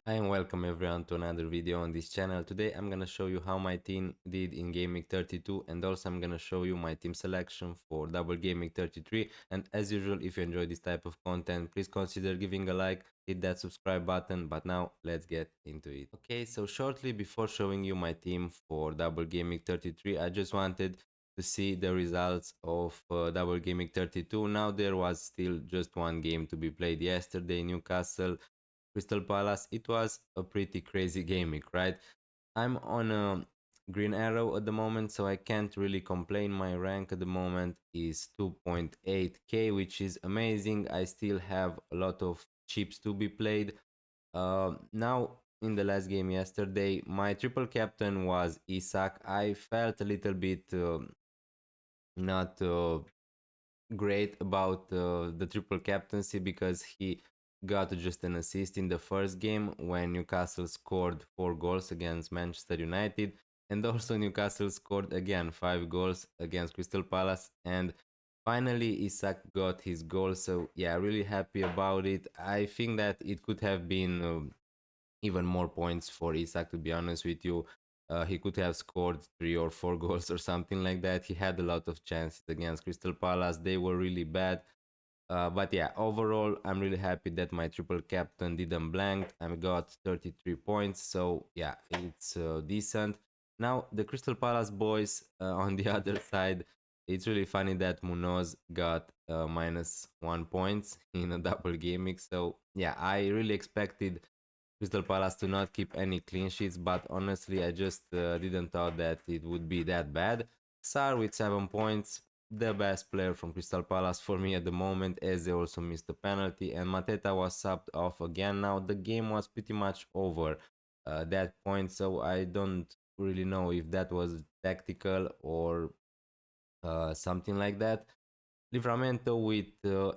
Hi and welcome everyone to another video on this channel. Today I'm gonna show you how my team did in Gaming 32, and also I'm gonna show you my team selection for Double Gaming 33. And as usual, if you enjoy this type of content, please consider giving a like, hit that subscribe button. But now let's get into it. Okay, so shortly before showing you my team for Double Gaming 33, I just wanted to see the results of Double Gaming 32. Now there was still just one game to be played yesterday, Newcastle Crystal Palace. It was a pretty crazy game week, right? I'm on a green arrow at the moment, so I can't really complain. My rank at the moment is 2.8k, which is amazing. I still have a lot of chips to be played. Now, in the last game yesterday, my triple captain was Isak. I felt a little bit not great about the triple captaincy because he got just an assist in the first game when Newcastle scored 4 goals against Manchester United, and also Newcastle scored again 5 goals against Crystal Palace, and finally Isak got his goal. So yeah, really happy about it. I think that it could have been even more points for Isak, to be honest with you. He could have scored 3 or 4 goals or something like that. He had a lot of chances against Crystal Palace. They were really bad. But yeah, overall, I'm really happy that my triple captain didn't blank. I got 33 points. So yeah, it's decent. Now, the Crystal Palace boys on the other side, it's really funny that Munoz got -1 points in a double gaming. So yeah, I really expected Crystal Palace to not keep any clean sheets, but honestly, I just didn't thought that it would be that bad. Sar with 7 points, the best player from Crystal Palace for me at the moment, as they also missed the penalty, and Mateta was subbed off again. Now the game was pretty much over that point, so I don't really know if that was tactical or something like that. Livramento with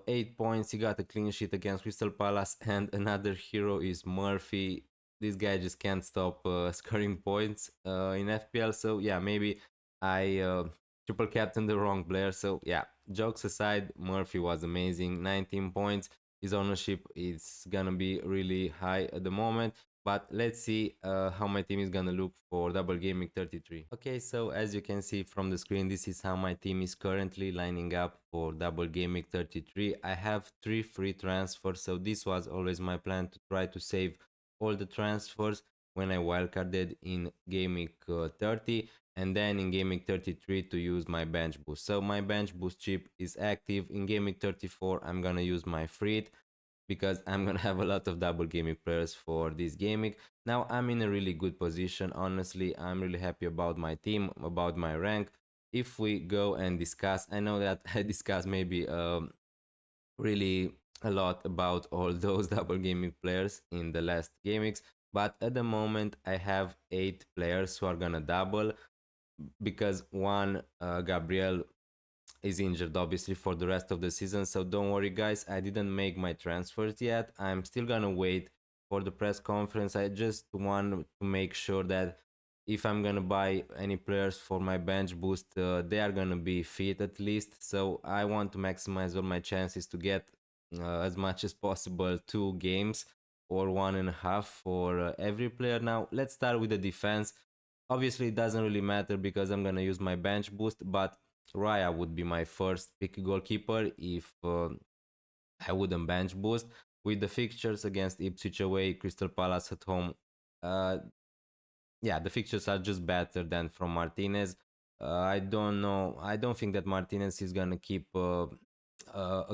8 points. He got a clean sheet against Crystal Palace, and another hero is Murphy. This guy just can't stop scoring points in FPL. So yeah, maybe I triple captained the wrong player. So yeah, jokes aside, Murphy was amazing. 19 points. His ownership is gonna be really high at the moment. But let's see how my team is gonna look for double gaming 33. Okay, so as you can see from the screen, this is how my team is currently lining up for double gaming 33. I have 3 free transfers, so this was always my plan, to try to save all the transfers when I wildcarded in gaming 30, and then in gaming 33 to use my bench boost. So my bench boost chip is active. In gaming 34 I'm gonna use my free because I'm gonna have a lot of double gaming players for this gaming. Now I'm in a really good position. Honestly, I'm really happy about my team, about my rank. If we go and discuss, I know that I discussed maybe really a lot about all those double gaming players in the last gamings, but at the moment I have 8 players who are gonna double because one Gabriel is injured obviously for the rest of the season. So don't worry guys, I didn't make my transfers yet. I'm still gonna wait for the press conference. I just want to make sure that if I'm gonna buy any players for my bench boost, they are gonna be fit at least. So I want to maximize all my chances to get as much as possible 2 games or 1.5 for every player. Now let's start with the defense. Obviously it doesn't really matter because I'm gonna use my bench boost, but Raya would be my first pick goalkeeper if I wouldn't bench boost. With the fixtures against Ipswich away, Crystal Palace at home, uh, yeah, the fixtures are just better than from Martinez. I don't know. I don't think that Martinez is gonna keep a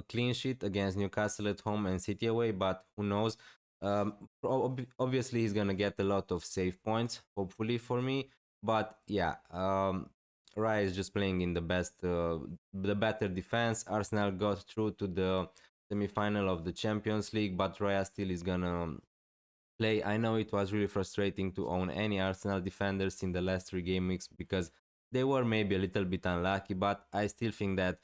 clean sheet against Newcastle at home and City away, but who knows? Obviously, he's gonna get a lot of save points, hopefully for me. But yeah, Raya is just playing in the better defense. Arsenal got through to the semi-final of the Champions League, but Raya still is gonna play. I know it was really frustrating to own any Arsenal defenders in the last 3 game weeks because they were maybe a little bit unlucky, but I still think that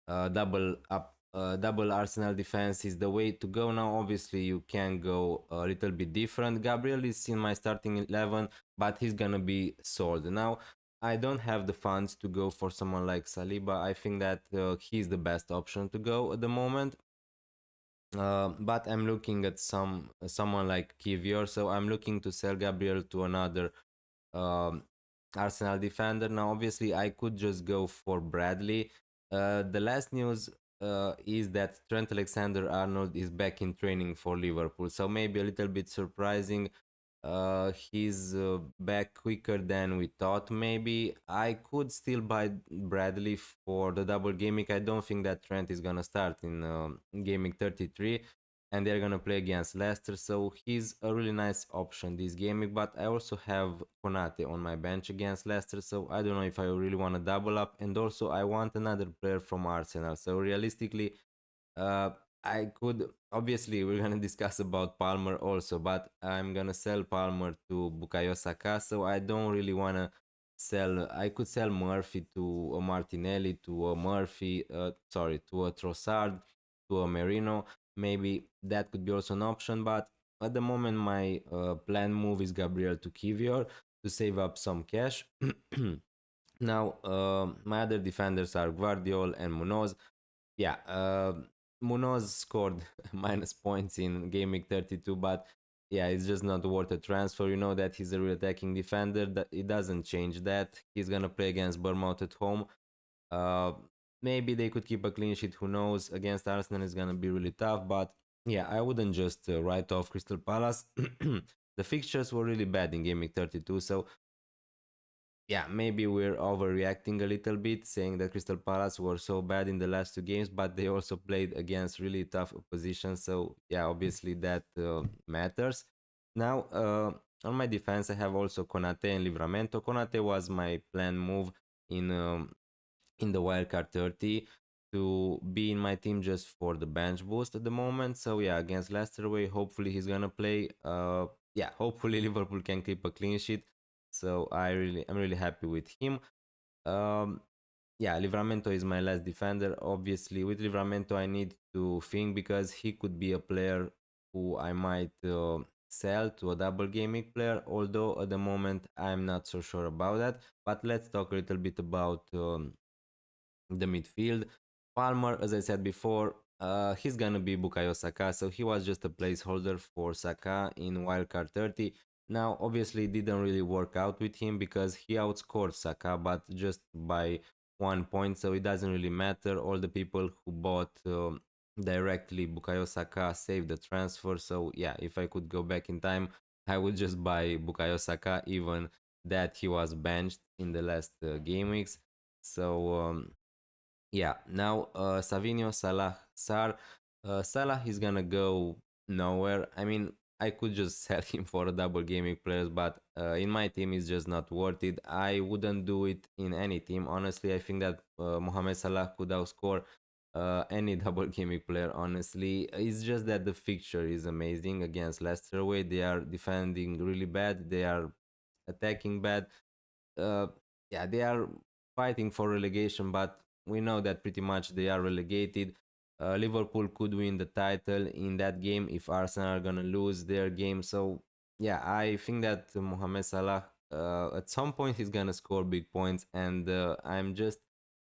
double Arsenal defense is the way to go now. Obviously, you can go a little bit different. Gabriel is in my starting 11, but he's gonna be sold now. I don't have the funds to go for someone like Saliba. I think that he's the best option to go at the moment. But I'm looking at someone like Kivior, so I'm looking to sell Gabriel to another um, Arsenal defender. Now, obviously, I could just go for Bradley. The last news is that Trent Alexander-Arnold is back in training for Liverpool, so maybe a little bit surprising. He's back quicker than we thought. Maybe I could still buy Bradley for the double gaming. I don't think that Trent is gonna start in gaming 33, and they're gonna play against Leicester. So he's a really nice option this gaming. But I also have Konate on my bench against Leicester, so I don't know if I really want to double up. And also I want another player from Arsenal. So realistically, uh, I could obviously we're gonna discuss about Palmer also, but I'm gonna sell Palmer to Bukayo Saka, so I don't really wanna sell. I could sell Murphy to a Martinelli, to a Murphy, sorry, to a Trossard, to a Merino. Maybe that could be also an option, but at the moment my planned move is Gabriel to Kivior to save up some cash. Now, my other defenders are Guardiol and Munoz. Yeah, Munoz scored minus points in Game Week 32, but yeah, it's just not worth a transfer. You know that he's a real attacking defender. That it doesn't change that. He's gonna play against Bournemouth at home. Uh, Maybe they could keep a clean sheet. Who knows? Against Arsenal is gonna be really tough. But yeah, I wouldn't just write off Crystal Palace. The fixtures were really bad in Game Week 32, so yeah, maybe we're overreacting a little bit, saying that Crystal Palace were so bad in the last two games, but they also played against really tough opposition. So yeah, obviously that matters. Now, on my defense, I have also Konate and Livramento. Konate was my planned move in um, in the wildcard 30 to be in my team just for the bench boost at the moment. So yeah, against Leicester away, hopefully he's gonna play. Yeah, hopefully Liverpool can keep a clean sheet. So I'm really happy with him. Um, yeah, Livramento is my last defender. Obviously, with Livramento, I need to think because he could be a player who I might sell to a double gaming player. Although at the moment I'm not so sure about that. But let's talk a little bit about the midfield. Palmer, as I said before, he's gonna be Bukayo Saka, so he was just a placeholder for Saka in wildcard 30. Now, obviously, it didn't really work out with him because he outscored Saka, but just by 1 point, so it doesn't really matter. All the people who bought directly Bukayo Saka saved the transfer, so yeah, if I could go back in time, I would just buy Bukayo Saka, even that he was benched in the last game weeks. So yeah, now Savinho, Salah, Sar. Salah is gonna go nowhere. I mean, I could just sell him for a double gaming players, but in my team, it's just not worth it. I wouldn't do it in any team. Honestly, I think that Mohamed Salah could outscore any double gaming player. Honestly, it's just that the fixture is amazing against Leicester away. They are defending really bad. They are attacking bad. uh, yeah, they are fighting for relegation, but we know that pretty much they are relegated. Liverpool could win the title in that game if Arsenal are gonna lose their game. So yeah, I think that Mohamed Salah at some point he's gonna score big points, and I'm just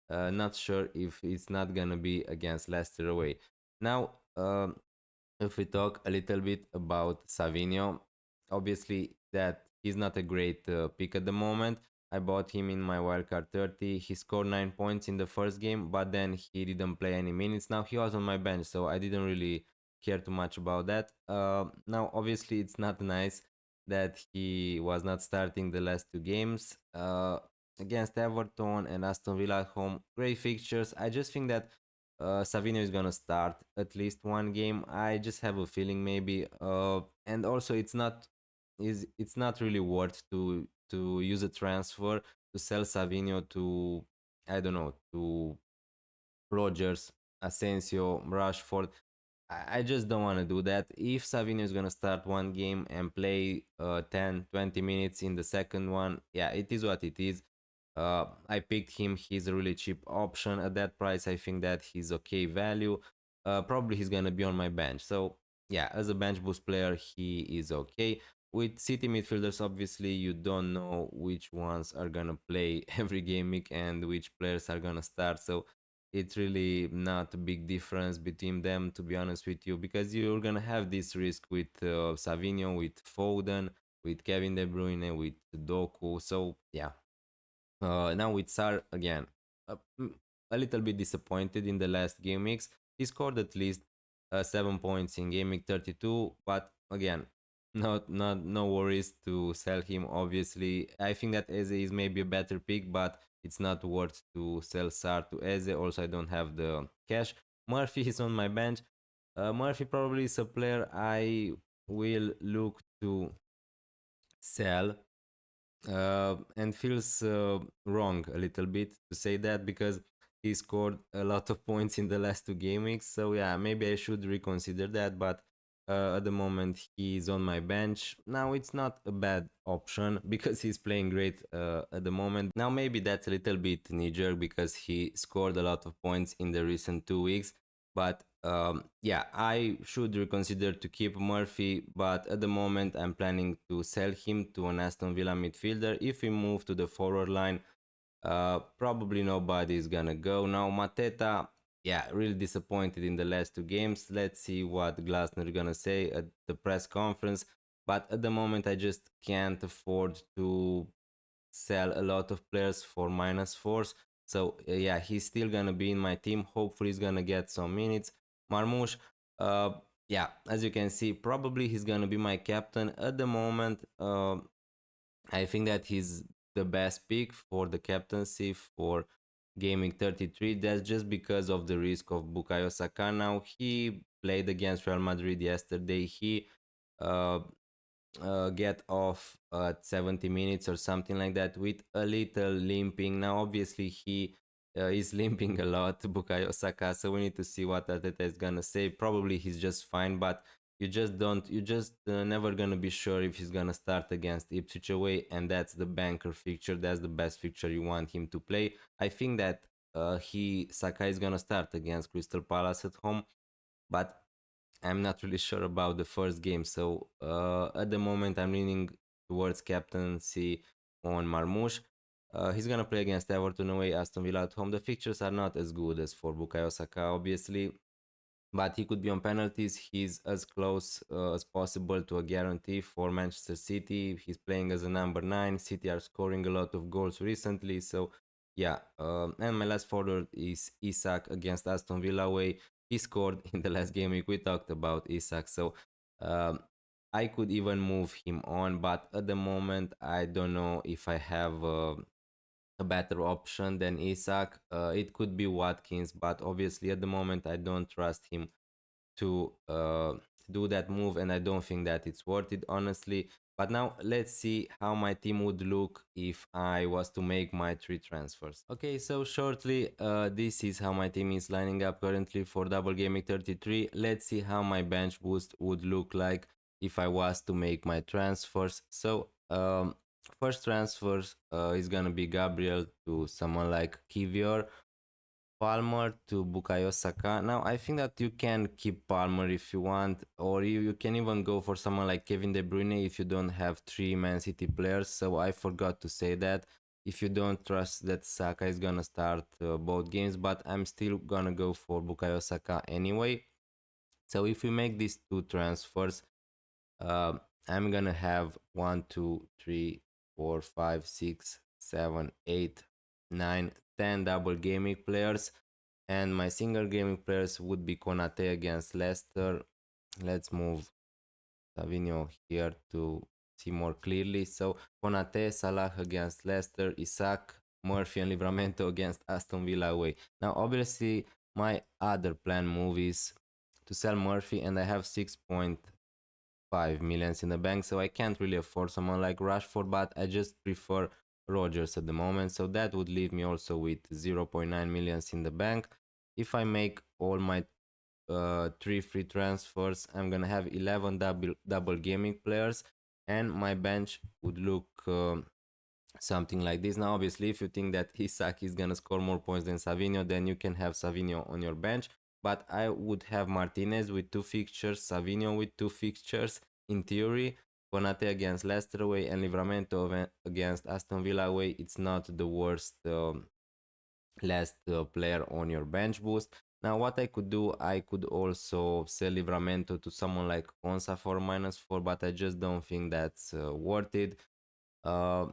not sure if it's not gonna be against Leicester away. Now, if we talk a little bit about Savinho, obviously that he's not a great pick at the moment. I bought him in my wildcard 30. He scored 9 points in the first game, but then he didn't play any minutes. Now he was on my bench, so I didn't really care too much about that. Now, obviously, it's not nice that he was not starting the last two games against Everton and Aston Villa at home. Great fixtures. I just think that Savino is gonna start at least one game. I just have a feeling maybe. And also it's not really worth to use a transfer to sell Savino to, I don't know, to Rogers, Asensio, Rashford. I just don't want to do that. If Savino is going to start one game and play 10, 20 minutes in the second one, yeah, it is what it is. I picked him. He's a really cheap option at that price. I think that he's okay value. Probably he's going to be on my bench. So, yeah, as a bench boost player, he is okay. With City midfielders, obviously, you don't know which ones are going to play every game week and which players are going to start. So, it's really not a big difference between them, to be honest with you, because you're gonna have this risk with Savinho, with Foden, with Kevin De Bruyne, with Doku. So yeah, now with Sar again, uh, mm, a little bit disappointed in the last game mix. He scored at least 7 points in game week 32, but again, not no worries to sell him. Obviously, I think that Eze is maybe a better pick, but it's not worth to sell Sar to Eze. Also, I don't have the cash. Murphy is on my bench. Murphy probably is a player I will look to sell, and feels wrong a little bit to say that because he scored a lot of points in the last two game weeks. So yeah, maybe I should reconsider that. But at the moment he's on my bench. Now it's not a bad option because he's playing great at the moment. Now maybe that's a little bit knee-jerk because he scored a lot of points in the recent 2 weeks. But yeah, I should reconsider to keep Murphy, but at the moment I'm planning to sell him to an Aston Villa midfielder. If we move to the forward line, probably nobody is gonna go. Now Mateta, yeah, really disappointed in the last two games. Let's see what Glasner gonna say at the press conference. But at the moment I just can't afford to sell a lot of players for minus fours. So yeah, he's still gonna be in my team. Hopefully, he's gonna get some minutes. Marmoush, uh, yeah, as you can see, probably he's gonna be my captain at the moment. I think that he's the best pick for the captaincy for gaming 33. That's just because of the risk of Bukayo Saka. Now he played against Real Madrid yesterday. He uh, get off at 70 minutes or something like that with a little limping. Now, obviously, he is limping a lot, Bukayo Saka. So we need to see what Arteta is gonna say. Probably he's just fine, but you just never gonna be sure if he's gonna start against Ipswich away, and that's the banker fixture. That's the best fixture you want him to play. I think that Saka is gonna start against Crystal Palace at home, but I'm not really sure about the first game. So at the moment, I'm leaning towards captaincy on Marmoush. He's gonna play against Everton away, Aston Villa at home. The fixtures are not as good as for Bukayo Saka, obviously, but he could be on penalties. He's as close as possible to a guarantee for Manchester City. He's playing as a number 9. City are scoring a lot of goals recently, so yeah. And my last forward is Isak against Aston Villa away. He scored in the last game week. We talked about Isak, so um, I could even move him on, but at the moment I don't know if I have a better option than Isak. It could be Watkins, but obviously at the moment I don't trust him to do that move, and I don't think that it's worth it, honestly. But now let's see how my team would look if I was to make my 3 transfers. Okay, so shortly, this is how my team is lining up currently for Double Gaming 33. Let's see how my bench boost would look like if I was to make my transfers. So first transfers is gonna be Gabriel to someone like Kivior, Palmer to Bukayo Saka. Now, I think that you can keep Palmer if you want, or you can even go for someone like Kevin De Bruyne if you don't have three Man City players. So I forgot to say that. If you don't trust that Saka is gonna start both games, but I'm still gonna go for Bukayo Saka anyway. So if we make these two transfers, uh, I'm gonna have 1, 2, 3, 4, 5, 6, 7, 8, 9, 10 double gaming players, and my single gaming players would be Konate against Leicester. Let's move Savinho here to see more clearly. So Konate, Salah against Leicester, Isak, Murphy and Livramento against Aston Villa away. Now obviously my other plan move is to sell Murphy, and I have 6.5 millions in the bank, so I can't really afford someone like Rashford, but I just prefer Rogers at the moment, so that would leave me also with 0.9 millions in the bank. If I make all my 3 free transfers, I'm gonna have 11 double gaming players, and my bench would look something like this. Now, obviously, if you think that Isak is gonna score more points than Savinho, then you can have Savinho on your bench. But I would have Martinez with 2 fixtures, Savinho with 2 fixtures in theory. Konate against Leicester away and Livramento against Aston Villa away. It's not the worst last player on your bench boost. Now, what I could do, I could also sell Livramento to someone like Konsa for -4, but I just don't think that's worth it. Uh,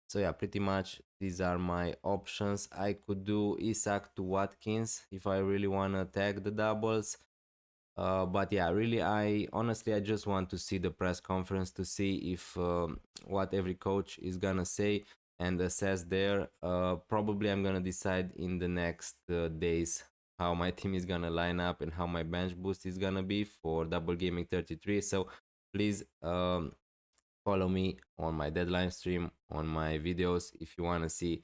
so yeah, pretty much these are my options. I could do Isak to Watkins if I really wanna tag the doubles. But yeah, really, I honestly I just want to see the press conference to see if what every coach is gonna say and assess there. Probably I'm gonna decide in the next days how my team is gonna line up and how my bench boost is gonna be for Double Gaming 33. So please follow me on my deadline stream on my videos if you wanna see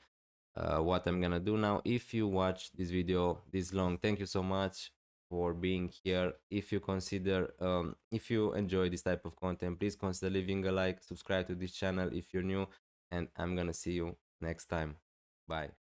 what I'm gonna do now. If you watch this video this long, thank you so much for being here. If you consider, if you enjoy this type of content, please consider leaving a like, subscribe to this channel if you're new, and I'm gonna see you next time. Bye.